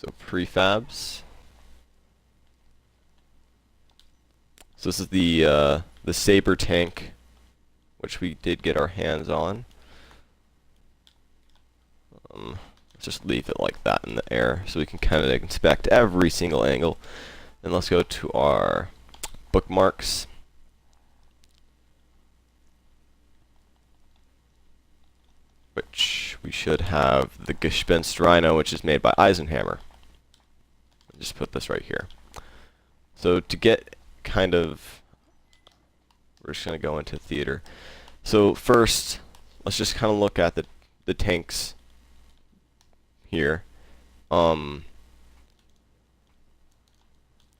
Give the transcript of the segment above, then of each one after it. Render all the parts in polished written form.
So prefabs. So this is the Saber tank, which we did get our hands on. Let's just leave it like that in the air so we can kind of inspect every single angle. And let's go to our bookmarks. Which we should have the Gespenst Rhino, which is made by Eisenhammer. I'll just put this right here. So to get kind of, we're just going to go into theater. So first, let's just kind of look at the tanks here.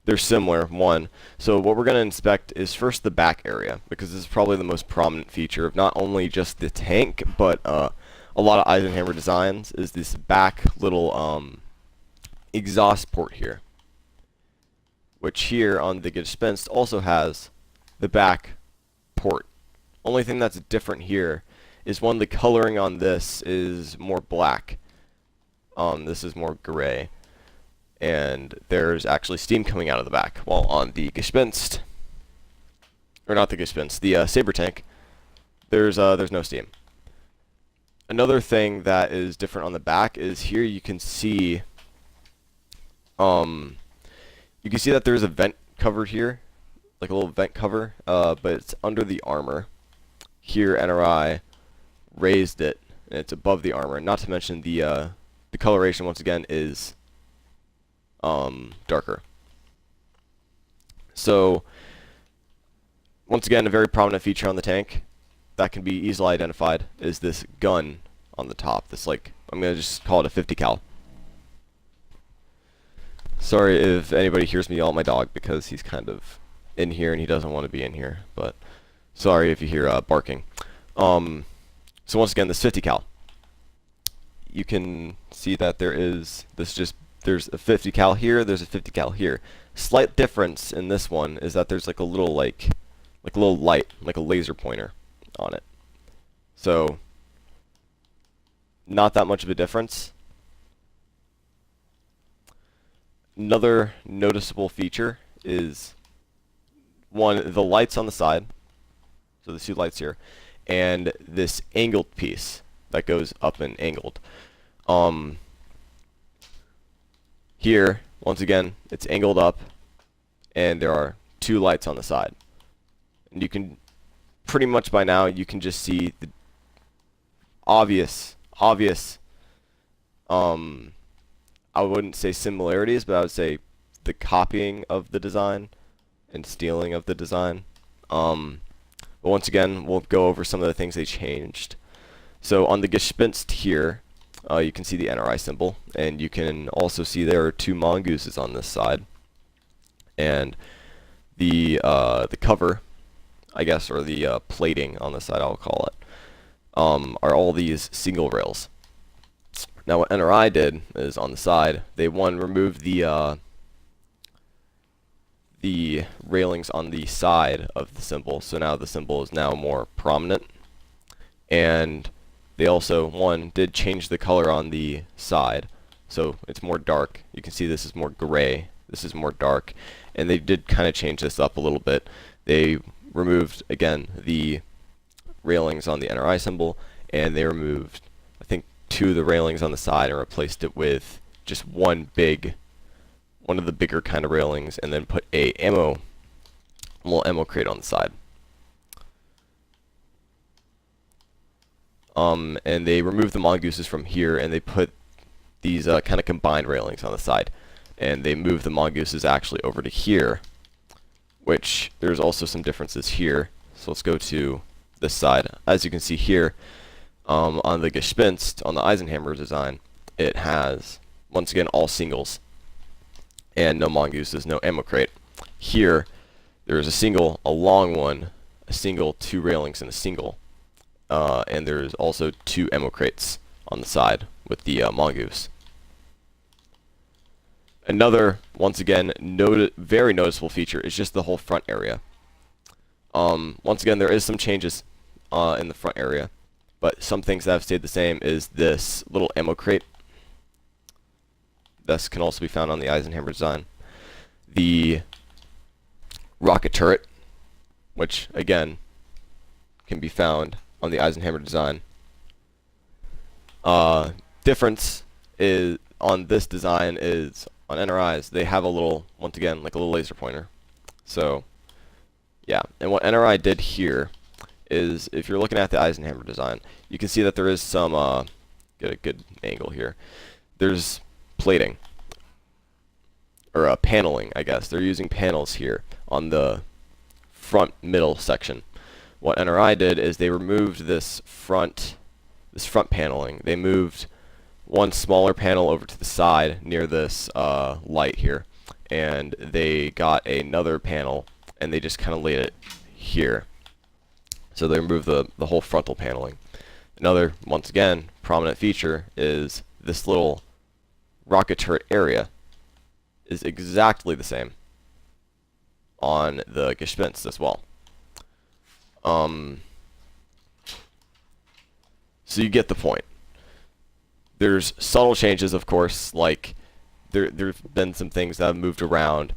They're similar, one. So what we're going to inspect is first the back area, because this is probably the most prominent feature of not only just the tank, but a lot of Eisenhammer designs, is this back little exhaust port here. Which here on the Gespenst also has the back port. Only thing that's different here is one, the coloring on this is more black. This is more gray. And there's actually steam coming out of the back. While on the Gespenst, or not the Gespenst, the Saber tank, there's no steam. Another thing that is different on the back is here you can see that there's a vent cover here, like a little vent cover, but it's under the armor. Here NRI raised it, and it's above the armor. Not to mention the coloration once again is darker. So once again, a very prominent feature on the tank that can be easily identified is this gun on the top. This, like, I'm gonna just call it a 50 cal. Sorry if anybody hears me yell at my dog, because he's kind of in here and he doesn't want to be in here, but sorry if you hear barking. So once again, this 50 cal, you can see that there's a 50 cal here, there's a 50 cal here. Slight difference in this one is that there's like a little light, like a laser pointer on it. So not that much of a difference. Another noticeable feature is, one, the lights on the side, so the two lights here, and this angled piece that goes up and angled. Here, once again, it's angled up, and there are two lights on the side. And you can, pretty much by now, you can just see the obvious, I wouldn't say similarities, but I would say the copying of the design and stealing of the design. But once again, we'll go over some of the things they changed. So on the Gespenst here, you can see the NRI symbol, and you can also see there are two mongooses on this side. And the cover, I guess, or the plating on the side, I'll call it, are all these single rails. Now what NRI did is on the side, they removed the railings on the side of the symbol, so now the symbol is now more prominent. And they also, did change the color on the side, so it's more dark. You can see this is more gray, this is more dark, and they did kind of change this up a little bit. They removed, again, the railings on the NRI symbol, and they removed, I think, two of the railings on the side and replaced it with just one of the bigger kind of railings, and then put a little ammo crate on the side. And they removed the mongooses from here, and they put these kind of combined railings on the side, and they moved the mongooses actually over to here, which there's also some differences here. So let's go to this side. As you can see here, on the Gespenst, on the Eisenhammer design, it has, once again, all singles, and no mongooses, no ammo crate. Here, there's a single, a long one, a single, two railings, and a single. And there's also two ammo crates on the side with the mongoose. Another, once again, very noticeable feature is just the whole front area. Once again, there is some changes in the front area, but some things that have stayed the same is this little ammo crate. This can also be found on the Eisenhammer design. The rocket turret, which again can be found on the Eisenhammer design. Difference is on this design is on NRIs they have a little, once again, like a little laser pointer. So yeah, and what NRI did here is, if you're looking at the Eisenhammer design, you can see that there is some get a good angle here. There's plating or paneling, I guess. They're using panels here on the front middle section. What NRI did is they removed this front paneling. They moved one smaller panel over to the side near this light here, and they got another panel and they just kind of laid it here. So they removed the whole frontal paneling. Another, once again, prominent feature is this little rocket turret area is exactly the same on the Gespenst as well. So you get the point. There's subtle changes, of course, like there's been some things that have moved around.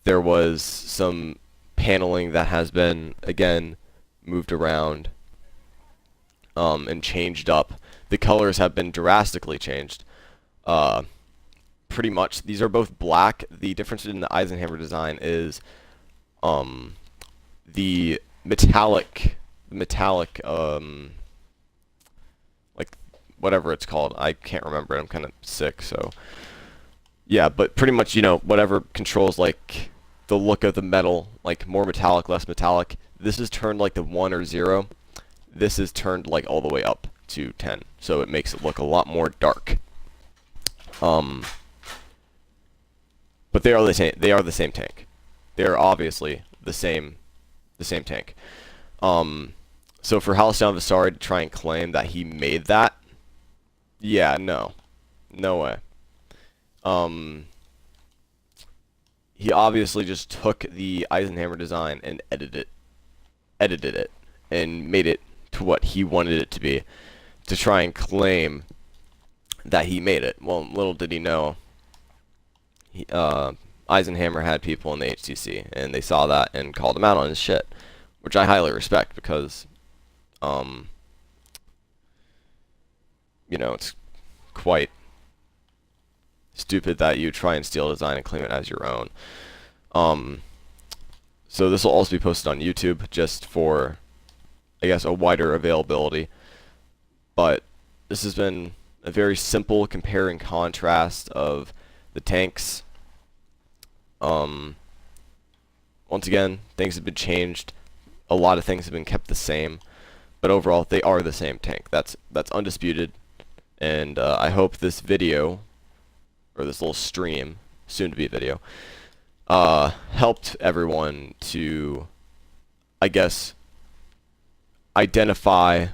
There was some paneling that has been, again, moved around and changed up. The colors have been drastically changed. Pretty much, these are both black. The difference in the Eisenhammer design is the metallic, like whatever it's called. I can't remember it. I'm kind of sick, so yeah. But pretty much, you know, whatever controls like the look of the metal, like more metallic, less metallic. This is turned like the 1 or 0. This is turned like all the way up to 10, so it makes it look a lot more dark. But they are the same. They are the same tank. They are obviously the same tank. So for Halcyon Visari to try and claim that he made that, yeah, no way. He obviously just took the Eisenhammer design and edited it, and made it to what he wanted it to be, to try and claim that he made it. Well, little did he know, Eisenhammer had people in the HTC, and they saw that and called him out on his shit, which I highly respect, because, you know, it's quite stupid that you try and steal a design and claim it as your own. So this will also be posted on YouTube, just for, I guess, a wider availability. But this has been a very simple compare and contrast of the tanks. Once again, things have been changed. A lot of things have been kept the same, but overall, they are the same tank. That's undisputed. And I hope this video, or this little stream, soon to be a video, helped everyone to, I guess, identify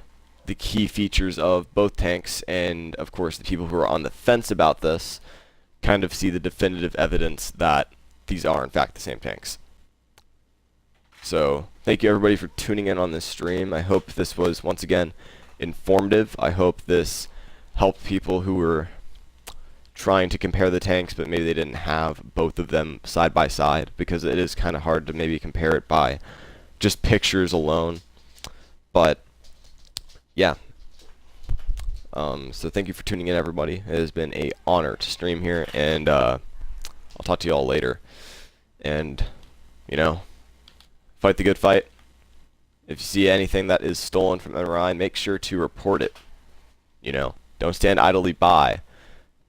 the key features of both tanks, and of course the people who are on the fence about this kind of see the definitive evidence that these are in fact the same tanks. So thank you everybody for tuning in on this stream. I hope this was once again informative. I hope this helped people who were trying to compare the tanks, but maybe they didn't have both of them side by side, because it is kind of hard to maybe compare it by just pictures alone. But yeah, so thank you for tuning in, everybody. It has been an honor to stream here, and I'll talk to you all later. And you know, fight the good fight. If you see anything that is stolen from NRI, make sure to report it. You know, don't stand idly by.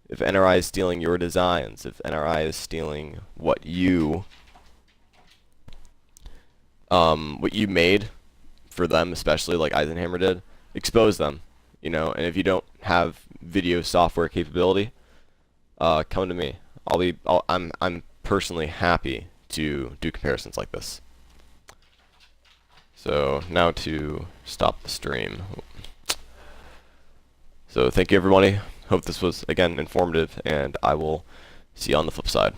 If NRI is stealing your designs, if NRI is stealing what you made for them, especially like Eisenhammer did, expose them. You know, and if you don't have video software capability, come to me. I'm personally happy to do comparisons like this. So now to stop the stream. So thank you everybody. Hope this was again informative, and I will see you on the flip side.